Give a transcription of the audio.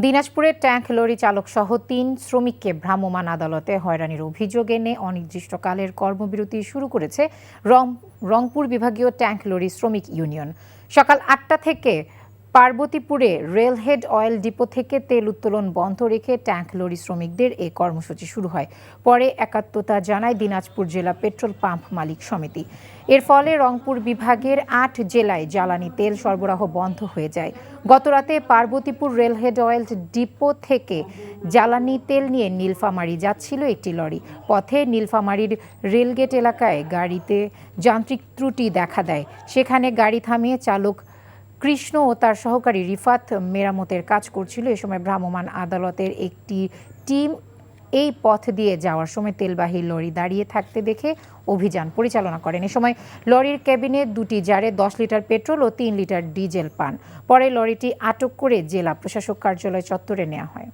দিনাজপুরে tank lorry চালক সহ ৩ শ্রমিককে ভ্রাম্যমাণ আদালতে হয়রানির অভিযোগ এনে অনির্দিষ্টকালের কর্মবিরতি শুরু করেছে রংপুর বিভাগীয় ট্যাঙ্ক লরি শ্রমিক ইউনিয়ন। সকাল ৮টা থেকে পার্বতীপুরে রেলহেড অয়েল ডিপো থেকে তেল উত্তোলন বন্ধ রেখে ট্যাঙ্ক লরি শ্রমিকদের এই কর্মসূচি শুরু হয়। পরে একাত্মতা জানায় দিনাজপুর জেলা পেট্রোল পাম্প মালিক সমিতি। এর ফলে রংপুর বিভাগের ৮ জেলায় জ্বালানি তেল সরবরাহ বন্ধ হয়ে যায়। গতরাতে পার্বতীপুর রেলহেড অয়েল ডিপো থেকে জ্বালানি তেল নিয়ে নীলফামারী যাচ্ছিল একটি লরি। পথে নীলফামারীর রেলগেট এলাকায় গাড়িতে যান্ত্রিক ত্রুটি দেখা দেয়। সেখানে গাড়ি থামিয়ে চালক কৃষ্ণ ও তার সহকারী রিফাত মেরামতের কাজ করছিল। এ সময় ভ্রাম্যমাণ আদালতের একটি টিম এই পথ দিয়ে যাওয়ার সময় তেলবাহী লরি দাঁড়িয়ে থাকতে দেখে অভিযান পরিচালনা করেন। এ সময় লরির ক্যাবিনে 2টি জারে 10 লিটার পেট্রোল ও 3 লিটার ডিজেল পান। পরে লরিটি আটক করে জেলা প্রশাসক কার্যালয় চত্বরে নেওয়া হয়।